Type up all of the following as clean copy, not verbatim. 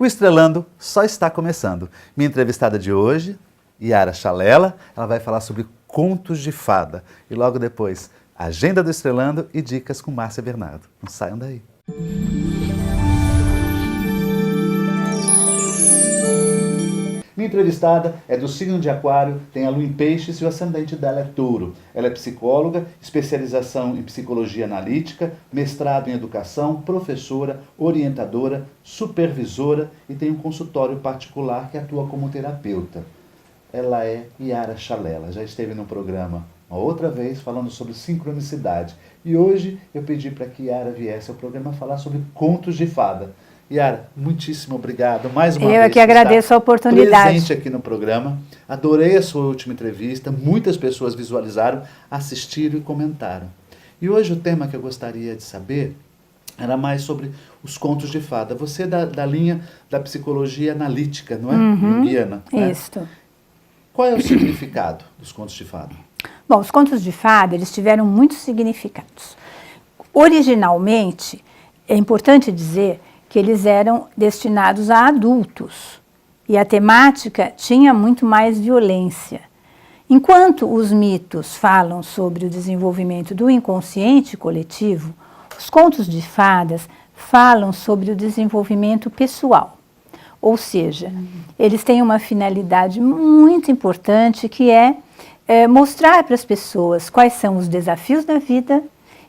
O Estrelando só está começando. Minha entrevistada de hoje, Yara Chalela, ela vai falar sobre contos de fada. E logo depois, agenda do Estrelando e dicas com Márcia Bernardo. Não saiam daí. Minha entrevistada é do signo de Aquário, tem a lua em Peixes e o ascendente dela é Touro. Ela é psicóloga, especialização em psicologia analítica, mestrado em educação, professora, orientadora, supervisora e tem um consultório particular que atua como terapeuta. Ela é Yara Chalela, já esteve no programa uma outra vez falando sobre sincronicidade. E hoje eu pedi para que Yara viesse ao programa falar sobre contos de fada. Yara, muitíssimo obrigado mais uma vez. Eu que agradeço a oportunidade. Presente aqui no programa. Adorei a sua última entrevista. Muitas pessoas visualizaram, assistiram e comentaram. E hoje o tema que eu gostaria de saber era mais sobre os contos de fada. Você é da linha da psicologia analítica, não é? Junguiana. Isso. Né? Qual é o significado dos contos de fada? Bom, os contos de fada, eles tiveram muitos significados. Originalmente, é importante dizer que eles eram destinados a adultos e a temática tinha muito mais violência. Enquanto os mitos falam sobre o desenvolvimento do inconsciente coletivo, os contos de fadas falam sobre o desenvolvimento pessoal. Ou seja, eles têm uma finalidade muito importante que é mostrar para as pessoas quais são os desafios da vida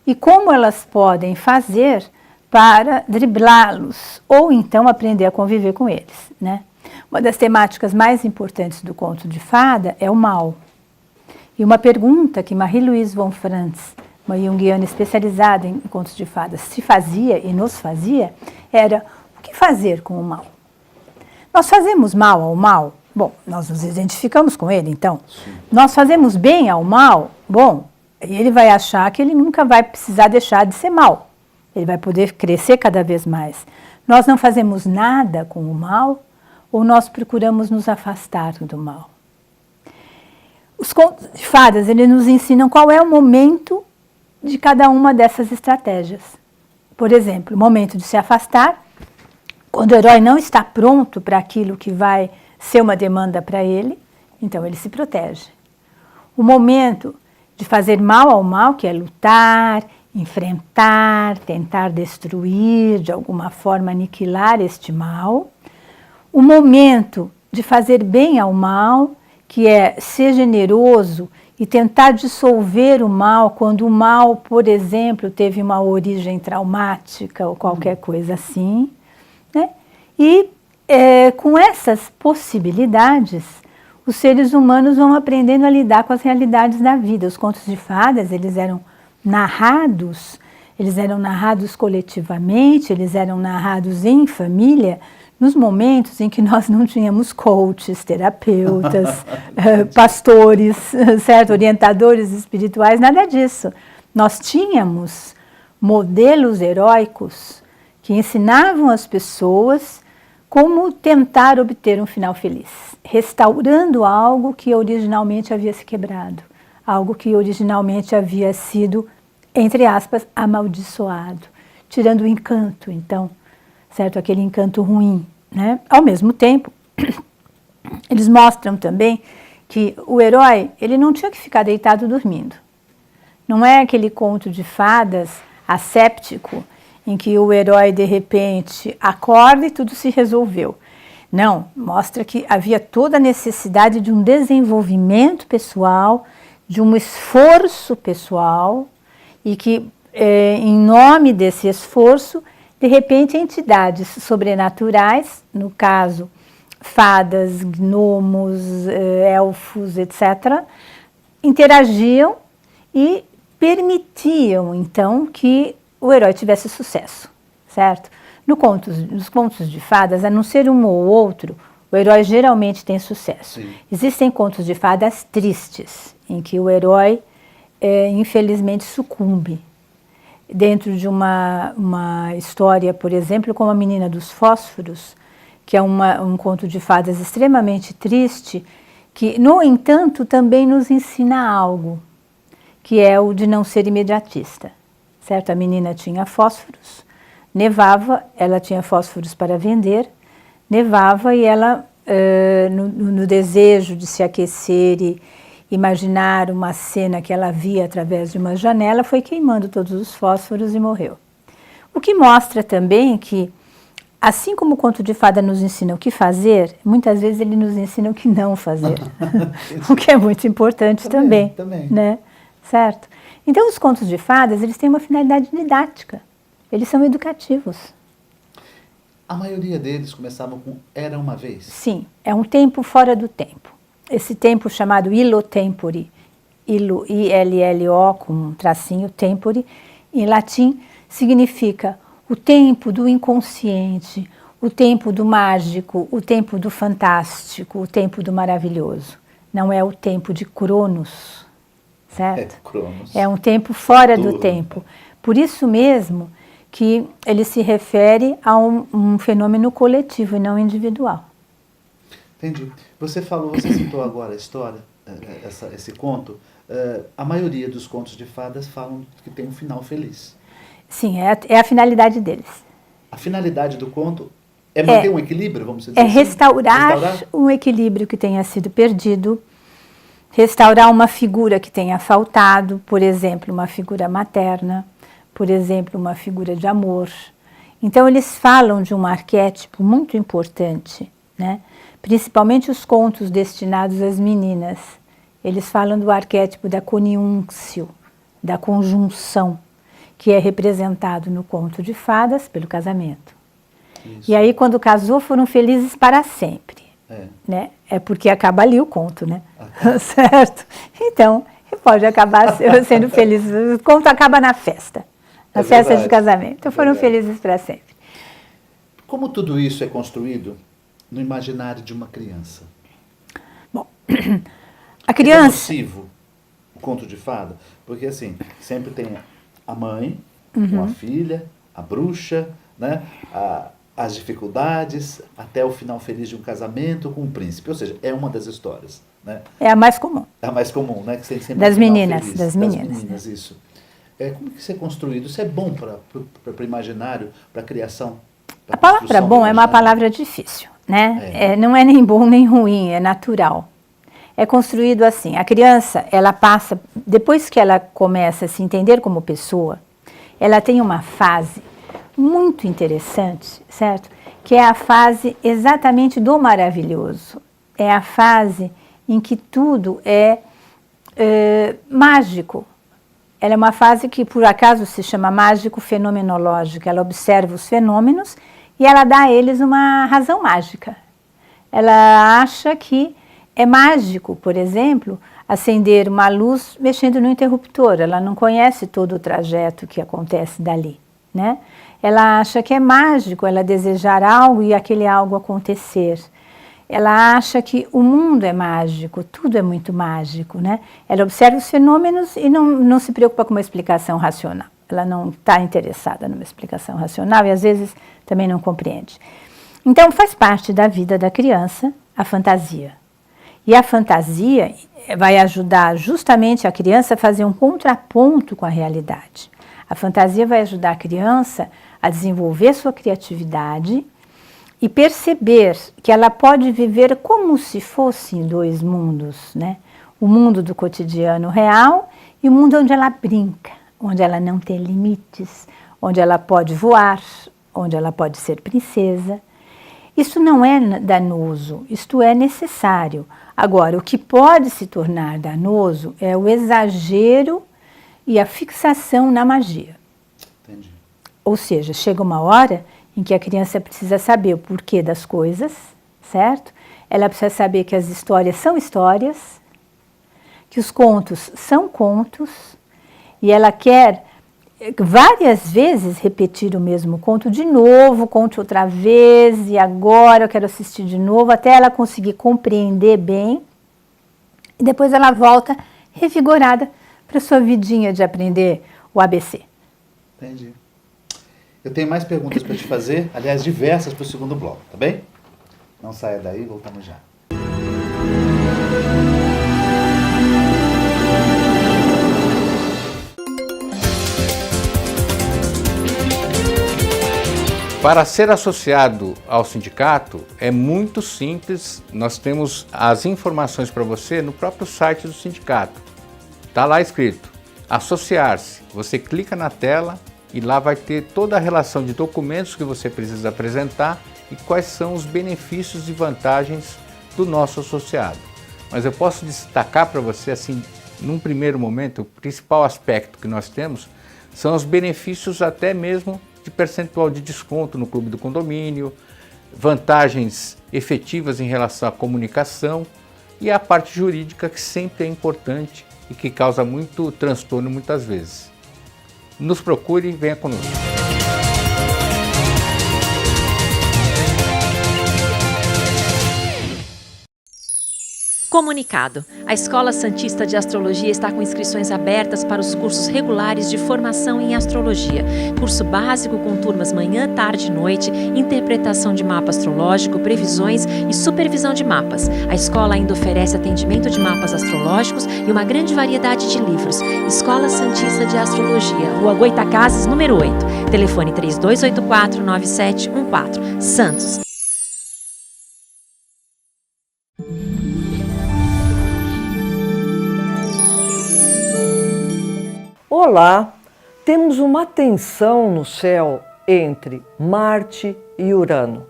e como elas podem fazer para driblá-los, ou então aprender a conviver com eles, né? Uma das temáticas mais importantes do conto de fada é o mal. E uma pergunta que Marie-Louise von Franz, uma junguiana especializada em contos de fadas, se fazia e nos fazia, era: o que fazer com o mal? Nós fazemos mal ao mal? Bom, nós nos identificamos com ele, então. Sim. Nós fazemos bem ao mal? Bom, ele vai achar que ele nunca vai precisar deixar de ser mal. Ele vai poder crescer cada vez mais. Nós não fazemos nada com o mal ou nós procuramos nos afastar do mal? Os contos de fadas, eles nos ensinam qual é o momento de cada uma dessas estratégias. Por exemplo, o momento de se afastar, quando o herói não está pronto para aquilo que vai ser uma demanda para ele, então ele se protege. O momento de fazer mal ao mal, que é lutar, enfrentar, tentar destruir, de alguma forma aniquilar este mal. O momento de fazer bem ao mal, que é ser generoso e tentar dissolver o mal quando o mal, por exemplo, teve uma origem traumática ou qualquer coisa assim, né? E com essas possibilidades, os seres humanos vão aprendendo a lidar com as realidades da vida. Os contos de fadas, eles eram narrados coletivamente, eles eram narrados em família, nos momentos em que nós não tínhamos coaches, terapeutas, pastores, certo? Orientadores espirituais, nada disso. Nós tínhamos modelos heróicos que ensinavam as pessoas como tentar obter um final feliz, restaurando algo que originalmente havia se quebrado, algo que originalmente havia sido, entre aspas, amaldiçoado, tirando o encanto, então, certo? Aquele encanto ruim, né? Ao mesmo tempo, eles mostram também que o herói, ele não tinha que ficar deitado dormindo. Não é aquele conto de fadas asséptico, em que o herói, de repente, acorda e tudo se resolveu. Não, mostra que havia toda a necessidade de um desenvolvimento pessoal, de um esforço pessoal, e que, em nome desse esforço, de repente, entidades sobrenaturais, no caso, fadas, gnomos, elfos, etc., interagiam e permitiam, então, que o herói tivesse sucesso, certo? Nos contos de fadas, a não ser um ou outro, o herói geralmente tem sucesso. Sim. Existem contos de fadas tristes, em que o herói, infelizmente, sucumbe. Dentro de uma história, por exemplo, como A Menina dos Fósforos, que é um conto de fadas extremamente triste, que, no entanto, também nos ensina algo, que é o de não ser imediatista. Certo? A menina tinha fósforos, nevava, ela tinha fósforos para vender, nevava e ela, no desejo de se aquecer e imaginar uma cena que ela via através de uma janela, foi queimando todos os fósforos e morreu. O que mostra também que, assim como o conto de fada nos ensina o que fazer, muitas vezes ele nos ensina o que não fazer, o que é muito importante também, né? Certo? Então, os contos de fadas, eles têm uma finalidade didática, eles são educativos. A maioria deles começavam com Era uma Vez? Sim, é um tempo fora do tempo. Esse tempo chamado illo tempore, illo, I-L-L-O, com um tracinho, tempore, em latim, significa o tempo do inconsciente, o tempo do mágico, o tempo do fantástico, o tempo do maravilhoso. Não é o tempo de Cronos, certo? Cronos. É um tempo fora do tempo. Por isso mesmo que ele se refere a um fenômeno coletivo e não individual. Entendi. Você citou agora a história, esse conto. A maioria dos contos de fadas falam que tem um final feliz. Sim, é a finalidade deles. A finalidade do conto é manter um equilíbrio, vamos dizer assim? É restaurar um equilíbrio que tenha sido perdido, restaurar uma figura que tenha faltado, por exemplo, uma figura materna, por exemplo, uma figura de amor. Então, eles falam de um arquétipo muito importante, né? Principalmente os contos destinados às meninas. Eles falam do arquétipo da coniúncio, da conjunção, que é representado no conto de fadas pelo casamento. Isso. E aí, quando casou, foram felizes para sempre. Né? É porque acaba ali o conto, né? Certo? Então, pode acabar sendo feliz. O conto acaba na festa. Na festa de casamento. Então foram felizes para sempre. Como tudo isso é construído no imaginário de uma criança? Bom, a criança... É possível o conto de fada? Porque assim, sempre tem a mãe com a filha, a bruxa, né? As dificuldades, até o final feliz de um casamento com um príncipe. Ou seja, é uma das histórias. Né? É a mais comum. É a mais comum, né? Que sempre das meninas. Feliz, das meninas, né? Isso. Como que isso é construído? Isso é bom para o imaginário, para a criação? A palavra bom é uma palavra difícil, né? Não é nem bom nem ruim, é natural. É construído assim, a criança, ela passa, depois que ela começa a se entender como pessoa, ela tem uma fase muito interessante, certo? Que é a fase exatamente do maravilhoso. É a fase em que tudo é mágico. Ela é uma fase que, por acaso, se chama mágico-fenomenológica. Ela observa os fenômenos e ela dá a eles uma razão mágica. Ela acha que é mágico, por exemplo, acender uma luz mexendo no interruptor. Ela não conhece todo o trajeto que acontece dali, né? Ela acha que é mágico ela desejar algo e aquele algo acontecer. Ela acha que o mundo é mágico, tudo é muito mágico, né? Ela observa os fenômenos e não se preocupa com uma explicação racional. Ela não está interessada numa explicação racional e às vezes também não compreende. Então faz parte da vida da criança a fantasia. E a fantasia vai ajudar justamente a criança a fazer um contraponto com a realidade. A fantasia vai ajudar a criança a desenvolver sua criatividade e perceber que ela pode viver como se fossem dois mundos, né? O mundo do cotidiano real e o mundo onde ela brinca, onde ela não tem limites, onde ela pode voar, onde ela pode ser princesa. Isso não é danoso, isto é necessário. Agora, o que pode se tornar danoso é o exagero e a fixação na magia. Entendi. Ou seja, chega uma hora em que a criança precisa saber o porquê das coisas, certo? Ela precisa saber que as histórias são histórias, que os contos são contos, e ela quer várias vezes repetir o mesmo conto de novo, conte outra vez, e agora eu quero assistir de novo, até ela conseguir compreender bem, e depois ela volta revigorada para sua vidinha de aprender o ABC. Entendi. Eu tenho mais perguntas para te fazer, aliás, diversas para o segundo bloco, tá bem? Não saia daí, voltamos já. Para ser associado ao sindicato é muito simples, nós temos as informações para você no próprio site do sindicato. Está lá escrito, associar-se. Você clica na tela e lá vai ter toda a relação de documentos que você precisa apresentar e quais são os benefícios e vantagens do nosso associado. Mas eu posso destacar para você, assim, num primeiro momento, o principal aspecto que nós temos são os benefícios até mesmo de percentual de desconto no clube do condomínio, vantagens efetivas em relação à comunicação e a parte jurídica, que sempre é importante e que causa muito transtorno muitas vezes. Nos procure e venha conosco. Comunicado. A Escola Santista de Astrologia está com inscrições abertas para os cursos regulares de formação em astrologia. Curso básico com turmas manhã, tarde e noite, interpretação de mapa astrológico, previsões e supervisão de mapas. A escola ainda oferece atendimento de mapas astrológicos e uma grande variedade de livros. Escola Santista de Astrologia, Rua Goitacazes, número 8. Telefone 3284-9714. Santos. Olá, temos uma tensão no céu entre Marte e Urano,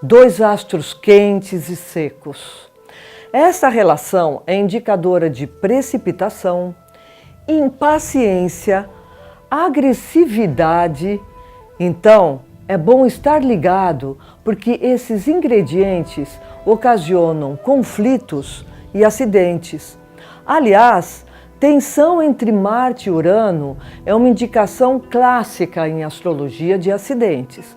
dois astros quentes e secos. Esta relação é indicadora de precipitação, impaciência, agressividade. Então, é bom estar ligado porque esses ingredientes ocasionam conflitos e acidentes. Aliás, tensão entre Marte e Urano é uma indicação clássica em astrologia de acidentes.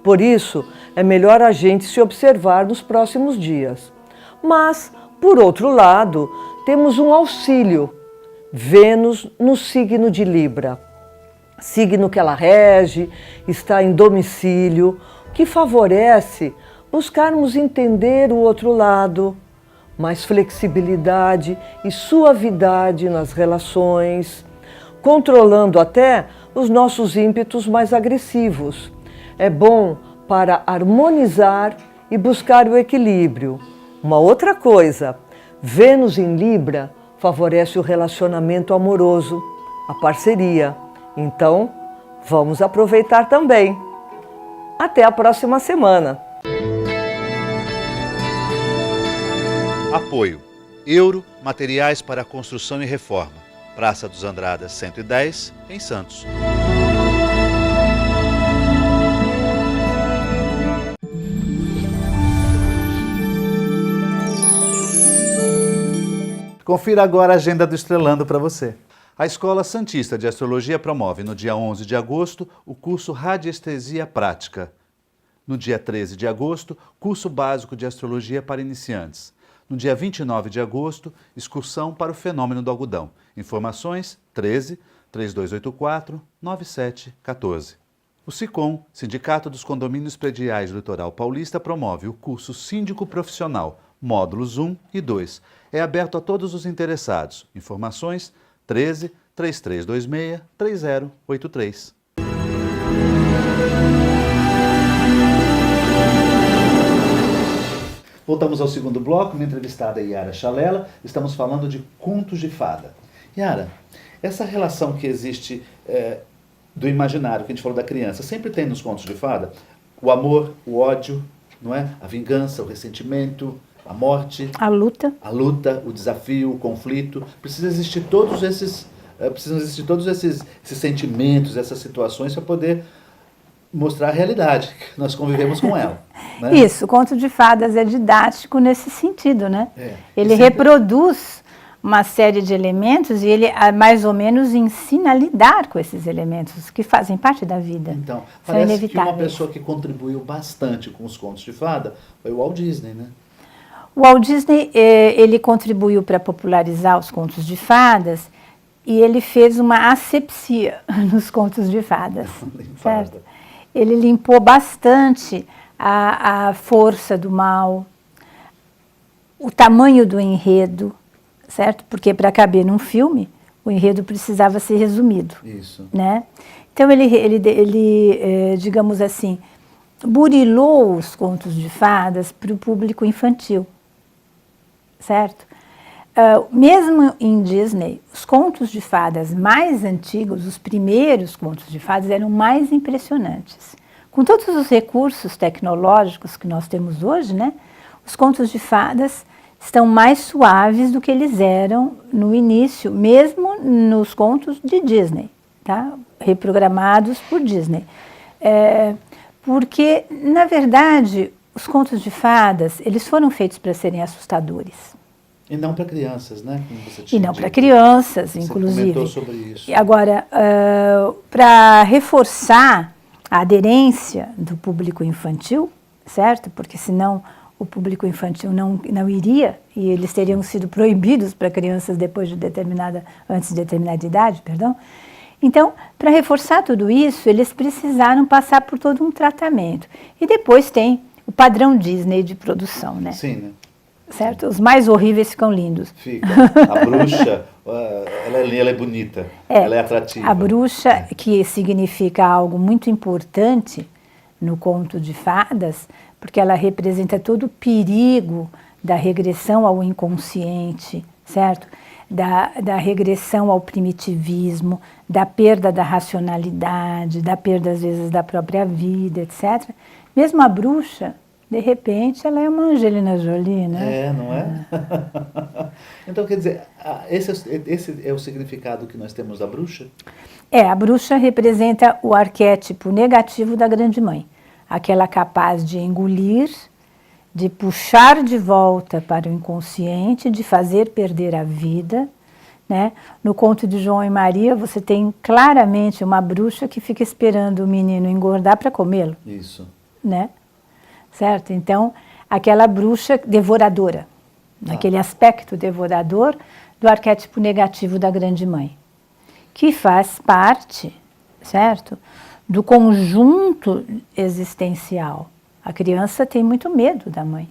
Por isso, é melhor a gente se observar nos próximos dias. Mas, por outro lado, temos um auxílio. Vênus no signo de Libra. Signo que ela rege, está em domicílio, que favorece buscarmos entender o outro lado, mais flexibilidade e suavidade nas relações, controlando até os nossos ímpetos mais agressivos. É bom para harmonizar e buscar o equilíbrio. Uma outra coisa, Vênus em Libra favorece o relacionamento amoroso, a parceria. Então, vamos aproveitar também. Até a próxima semana! Apoio. Euro Materiais para Construção e Reforma. Praça dos Andradas 110, em Santos. Confira agora a agenda do Estrelando para você. A Escola Santista de Astrologia promove no dia 11 de agosto o curso Radiestesia Prática. No dia 13 de agosto, curso básico de Astrologia para iniciantes. No dia 29 de agosto, excursão para o fenômeno do algodão. Informações 13 3284 9714. O SICOM, Sindicato dos Condomínios Prediais do Litoral Paulista, promove o curso Síndico Profissional, módulos 1 e 2. É aberto a todos os interessados. Informações 13 3326 3083. Voltamos ao segundo bloco, minha entrevistada é Yara Chalela. Estamos falando de contos de fada. Yara, essa relação que existe do imaginário, que a gente falou da criança, sempre tem nos contos de fada o amor, o ódio, não é? A vingança, o ressentimento, a morte, a luta, o desafio, o conflito. Precisam existir todos esses sentimentos, essas situações para poder mostrar a realidade, que nós convivemos com ela. Né? Isso, o conto de fadas é didático nesse sentido, né? Ele sempre reproduz uma série de elementos e ele mais ou menos ensina a lidar com esses elementos que fazem parte da vida. Então, são parece inevitáveis. que uma pessoa que contribuiu bastante com os contos de fada foi o Walt Disney, né? O Walt Disney, ele contribuiu para popularizar os contos de fadas e ele fez uma asepsia nos contos de fadas, certo? Ele limpou bastante a força do mal, o tamanho do enredo, certo? Porque para caber num filme, o enredo precisava ser resumido. Isso. Né? Então ele digamos assim, burilou os contos de fadas para o público infantil, certo? Mesmo em Disney, os contos de fadas mais antigos, os primeiros contos de fadas, eram mais impressionantes. Com todos os recursos tecnológicos que nós temos hoje, né, os contos de fadas estão mais suaves do que eles eram no início, mesmo nos contos de Disney, tá? Reprogramados por Disney. Porque, na verdade, os contos de fadas, eles foram feitos para serem assustadores. E não para crianças, né? Como você tinha E não para dito. crianças, Você inclusive. comentou sobre isso. E agora, para reforçar a aderência do público infantil, certo? Porque senão o público infantil não iria, e eles teriam sido proibidos para crianças antes de determinada idade, perdão. Então, para reforçar tudo isso, eles precisaram passar por todo um tratamento. E depois tem o padrão Disney de produção, né? Sim, né? Certo? Os mais horríveis ficam lindos. Fica. A bruxa, ela é bonita, ela é atrativa. A bruxa, que significa algo muito importante no conto de fadas, porque ela representa todo o perigo da regressão ao inconsciente, certo? Da regressão ao primitivismo, da perda da racionalidade, da perda, às vezes, da própria vida, etc. Mesmo a bruxa, de repente, ela é uma Angelina Jolie, né? Não é? Então, quer dizer, esse é o significado que nós temos da bruxa? A bruxa representa o arquétipo negativo da grande mãe. Aquela capaz de engolir, de puxar de volta para o inconsciente, de fazer perder a vida, né? No conto de João e Maria, você tem claramente uma bruxa que fica esperando o menino engordar para comê-lo. Isso. Né? Certo? Então, aquela bruxa devoradora, aquele aspecto devorador do arquétipo negativo da grande mãe, que faz parte, certo, do conjunto existencial. A criança tem muito medo da mãe.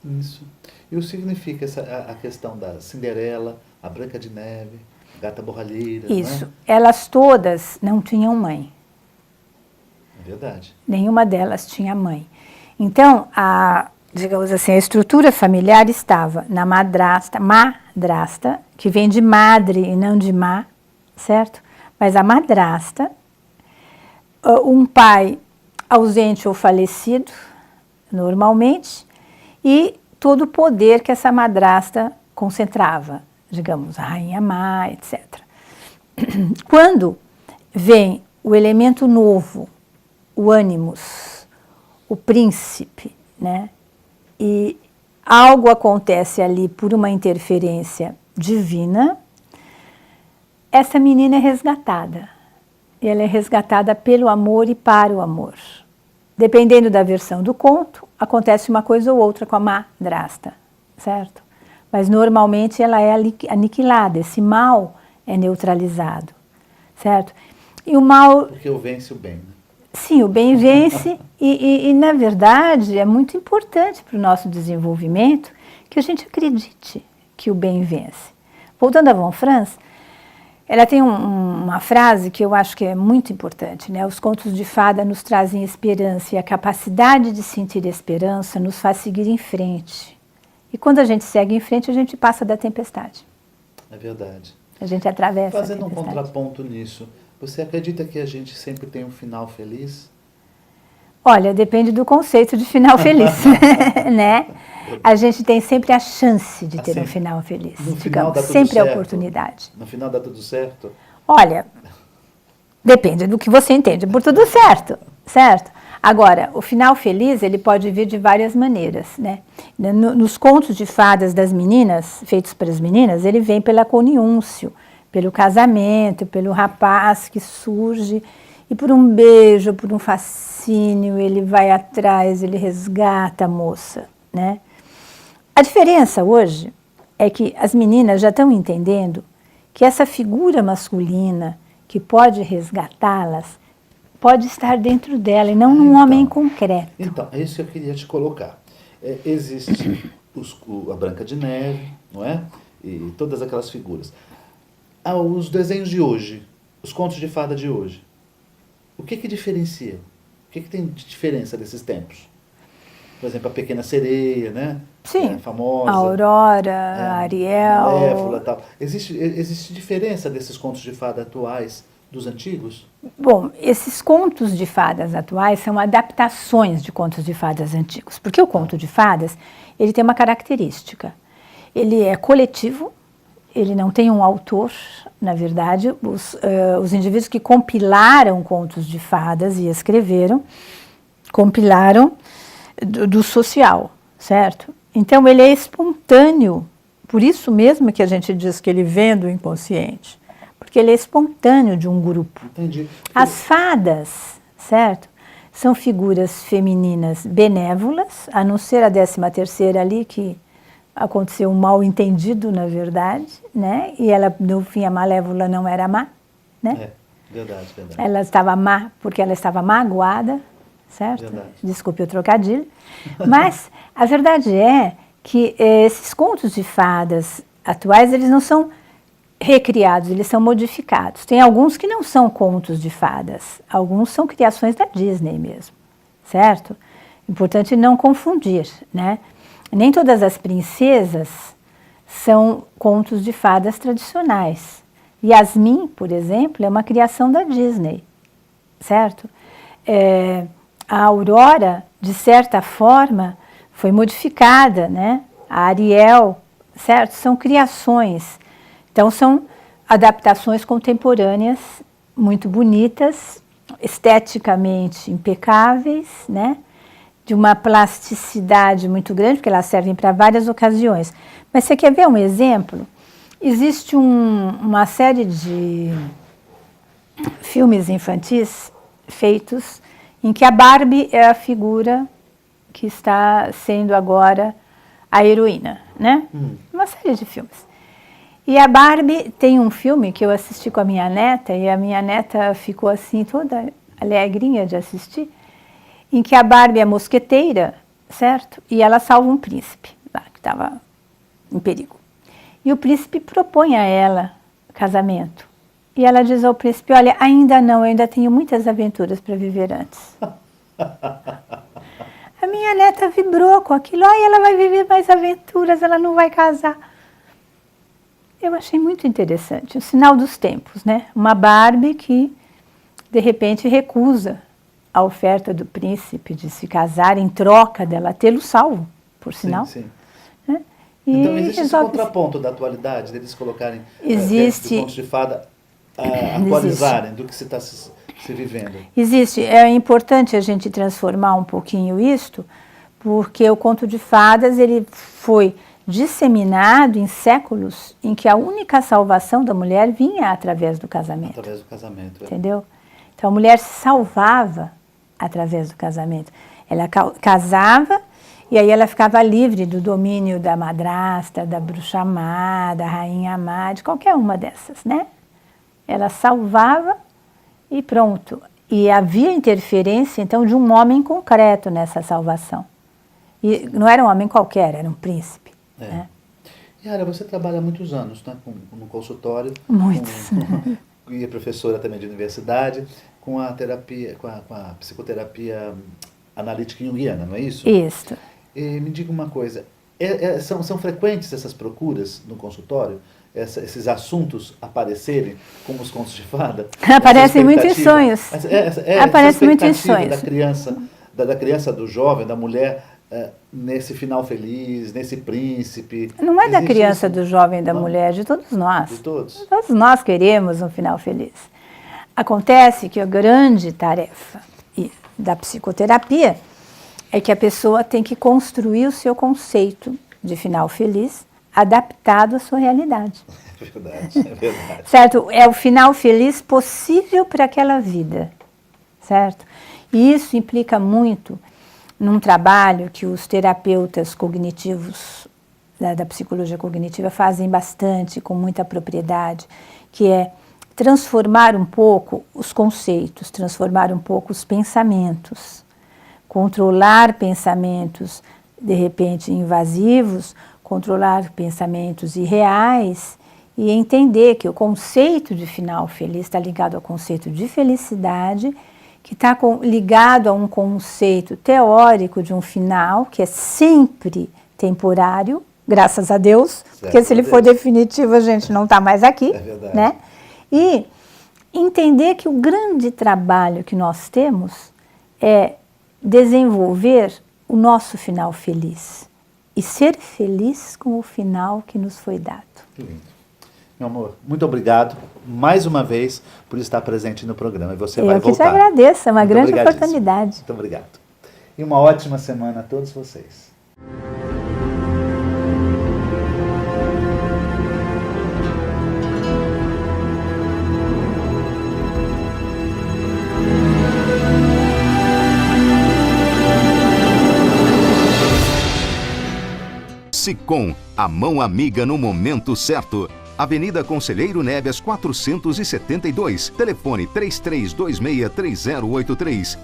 Isso. E o que significa a questão da Cinderela, a Branca de Neve, a Gata Borralheira? Isso. Não Elas todas não tinham mãe. é? É verdade. Nenhuma delas tinha mãe. Então, digamos assim, a estrutura familiar estava na madrasta, que vem de madre e não de má, certo? Mas a madrasta, um pai ausente ou falecido, normalmente, e todo o poder que essa madrasta concentrava, digamos, a rainha má, etc. Quando vem o elemento novo, o ânimos, o príncipe, né? E algo acontece ali por uma interferência divina, essa menina é resgatada. E ela é resgatada pelo amor e para o amor. Dependendo da versão do conto, acontece uma coisa ou outra com a madrasta, certo? Mas normalmente ela é aniquilada, esse mal é neutralizado, certo? E o mal... Porque o vence o bem, né? Sim, o bem vence e, na verdade, é muito importante para o nosso desenvolvimento que a gente acredite que o bem vence. Voltando a Von Franz, ela tem uma frase que eu acho que é muito importante, né? Os contos de fada nos trazem esperança e a capacidade de sentir esperança nos faz seguir em frente. E quando a gente segue em frente, a gente passa da tempestade. É verdade. A gente atravessa a Fazendo um tempestade. contraponto nisso, você acredita que a gente sempre tem um final feliz? Olha, depende do conceito de final feliz, né? A gente tem sempre a chance de ter um final feliz. No final digamos, dá tudo sempre a certo? oportunidade. No final dá tudo certo? Olha, depende do que você entende por tudo certo, certo? Agora, o final feliz, ele pode vir de várias maneiras, né? Nos contos de fadas das meninas, feitos para as meninas, ele vem pela coniúncio, pelo casamento, pelo rapaz que surge, e por um beijo, por um fascínio, ele vai atrás, ele resgata a moça, né? A diferença hoje é que as meninas já estão entendendo que essa figura masculina que pode resgatá-las pode estar dentro dela e não num homem concreto. Então, é isso que eu queria te colocar. Existe a Branca de Neve, não é? E todas aquelas figuras. Os desenhos de hoje, os contos de fada de hoje, o que diferencia? O que tem de diferença desses tempos? Por exemplo, a Pequena Sereia, né? Sim, famosa. a Aurora, a Ariel. Malévola e tal. Existe diferença desses contos de fada atuais dos antigos? Bom, esses contos de fadas atuais são adaptações de contos de fadas antigos, porque o conto de fadas, ele tem uma característica. Ele é coletivo, ele não tem um autor, na verdade. Os indivíduos que compilaram contos de fadas e escreveram, compilaram do social, certo? Então ele é espontâneo, por isso mesmo que a gente diz que ele vem do inconsciente, porque ele é espontâneo de um grupo. Entendi. As fadas, certo? São figuras femininas benévolas, a não ser a 13ª ali, que aconteceu um mal entendido, na verdade, né? E ela, no fim, a Malévola não era má, né? Verdade. Ela estava má porque ela estava magoada, certo? Verdade. Desculpe o trocadilho. Mas a verdade é que esses contos de fadas atuais, eles não são recriados, eles são modificados. Tem alguns que não são contos de fadas, alguns são criações da Disney mesmo, certo? Importante não confundir, né? Nem todas as princesas são contos de fadas tradicionais. Yasmin, por exemplo, é uma criação da Disney, certo? A Aurora, de certa forma, foi modificada, né? A Ariel, certo? São criações. Então, são adaptações contemporâneas muito bonitas, esteticamente impecáveis, né? De uma plasticidade muito grande, porque elas servem para várias ocasiões. Mas você quer ver um exemplo? Existe uma série de filmes infantis feitos em que a Barbie é a figura que está sendo agora a heroína, né? Uma série de filmes. E a Barbie tem um filme que eu assisti com a minha neta, e a minha neta ficou assim toda alegrinha de assistir, em que a Barbie é mosqueteira, certo? E ela salva um príncipe lá, que estava em perigo. E o príncipe propõe a ela casamento. E ela diz ao príncipe, olha, ainda não, eu ainda tenho muitas aventuras para viver antes. A minha neta vibrou com aquilo, ela vai viver mais aventuras, ela não vai casar. Eu achei muito interessante, o sinal dos tempos, né? Uma Barbie que, de repente, recusa a oferta do príncipe de se casar em troca dela tê-lo salvo, por sinal. Sim. Né? Então existe esse contraponto da atualidade, deles colocarem existe, contos de fada, atualizarem do que se está se vivendo. Existe. É importante a gente transformar um pouquinho isto, porque o conto de fadas ele foi disseminado em séculos em que a única salvação da mulher vinha através do casamento. Através do casamento. Entendeu? Então a mulher se salvava através do casamento. Ela casava e aí ela ficava livre do domínio da madrasta, da bruxa má, da rainha má, de qualquer uma dessas, né? Ela salvava e pronto. E havia interferência, então, de um homem concreto nessa salvação. E não era um homem qualquer, era um príncipe. Né? Yara, você trabalha há muitos anos, né, no consultório. Muitos. E é professora também de universidade, com a terapia, com a psicoterapia analítica junguiana, não é isso? Isso. E me diga uma coisa, são frequentes essas procuras no consultório? Esses assuntos aparecerem, como os contos de fada? Aparecem muito em sonhos. Aparecem muito em sonhos. Da criança, do jovem, da mulher, nesse final feliz, nesse príncipe. Não é da criança, do jovem, da mulher, de todos nós. De todos. Todos nós queremos um final feliz. Acontece que a grande tarefa da psicoterapia é que a pessoa tem que construir o seu conceito de final feliz adaptado à sua realidade. É verdade. Certo? É o final feliz possível para aquela vida, certo? E isso implica muito num trabalho que os terapeutas cognitivos da psicologia cognitiva fazem bastante, com muita propriedade, que é transformar um pouco os conceitos, transformar um pouco os pensamentos, controlar pensamentos, de repente, invasivos, controlar pensamentos irreais e entender que o conceito de final feliz está ligado ao conceito de felicidade que está ligado a um conceito teórico de um final, que é sempre temporário, graças a Deus, Certo, porque se ele for definitivo a gente não está mais aqui, verdade. né? E entender que o grande trabalho que nós temos é desenvolver o nosso final feliz e ser feliz com o final que nos foi dado. Que lindo. Meu amor, muito obrigado mais uma vez por estar presente no programa. E você vai Eu que te voltar. agradeço, é uma Muito grande obrigadíssimo. oportunidade. Muito obrigado. E uma ótima semana a todos vocês. Sicom, a mão amiga no momento certo. Avenida Conselheiro Neves 472, telefone 33263083.